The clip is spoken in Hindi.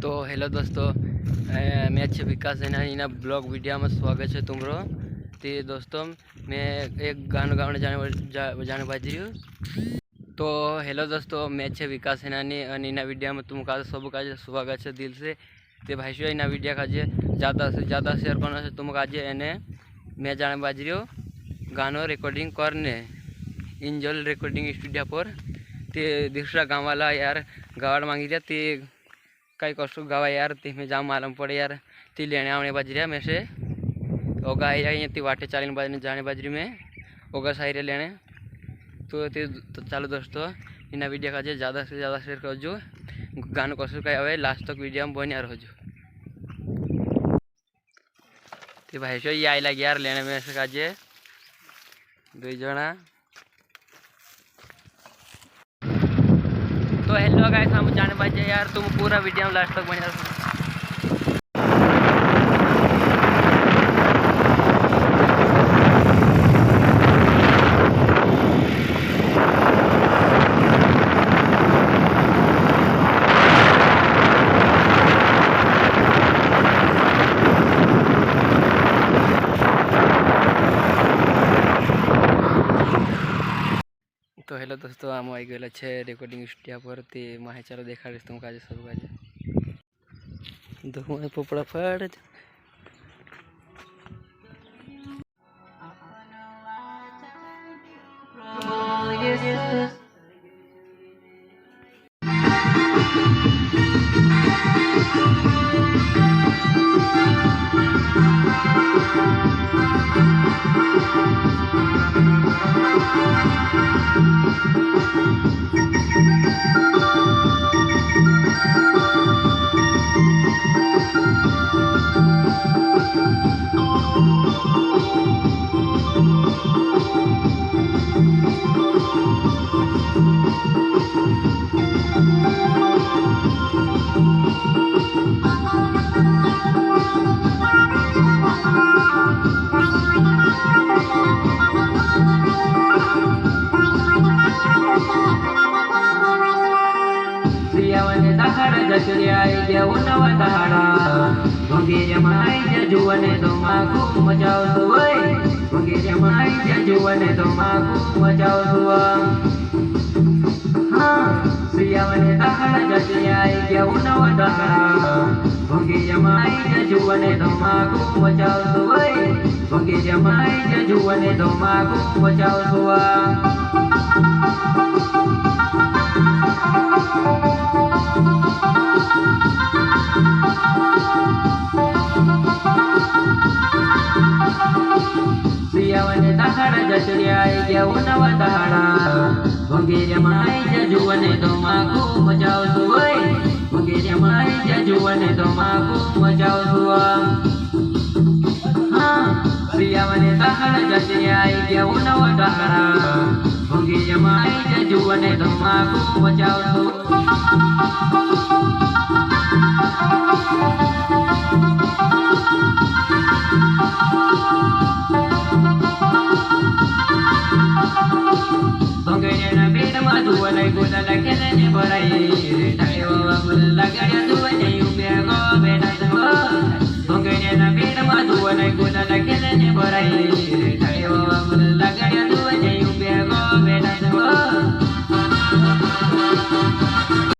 तो हेलो दोस्तों, मैं छे विकास सेना ब्लॉग वीडियो में स्वागत है तुमरो। तो दोस्तों मैं एक गाना गाने जाने बाजी रही हूँ। तो हेलो दोस्तों, मैं छे विकास सेना वीडियो में तुम का सब का स्वागत है दिल से। तो भाई इन वीडियो का ज़्यादा से ज़्यादा शेयर करना है तुम काजे एने मैं जाने बाजी रही हूँ गानो रिकॉर्डिंग करने इंजल रिकॉर्डिंग स्टूडियो पर। ते दूसरा गाँव वाला यार गावाड़ मांगी रहा ते कई कष्ट गावा यार ती में जाम मालूम पड़े यार ती लेने आने बाजरी में से ओगा आई ती वाटे चालीन बाजने जाने बाजरी में ओगा साइरे लेने। तो चलो दोस्तों इन वीडियो का ज़्यादा से ज़्यादा शेयर कर जो गानो कष्ट का आवे लास्ट तक वीडियो में बने रहो जो। तो भाई सो ये आई लगे यार लेने में से काजे दो जना। तो हेलो गाइस, हम जाने बाजे यार तुम पूरा वीडियो में लास्ट तक बने रहो। तो हेलो दोस्तों, आम आई गए छे रिकॉर्डिंग स्टूडियो पर ते माहे चलो देखा तुम काजे सब काजे दो पोपड़ा फड़। जुवने तो माकू मचाओ सुवै मंगे जमाई जुवने तो माकू मचाओ सुवा। हाँ सियावने तखड़ जतियाई गेउनव दखड़ा मंगे जमाई जुवने तो माकू मचाओ सुवै मंगे जमाई जुवने तो माकू मचाओ सुवा। सियावने तखड़ जतियाई गेउनव दखड़ा मंगे जमाई जुवने तो माकू मचाओ सुवै मंगे जमाई जुवने तो माकू मचाओ सुवा। हाँ सियावने तखड़ जतियाई गेउनव दखड़ा मंगे जमाई जुवने तो माकू मचाओ सुवै।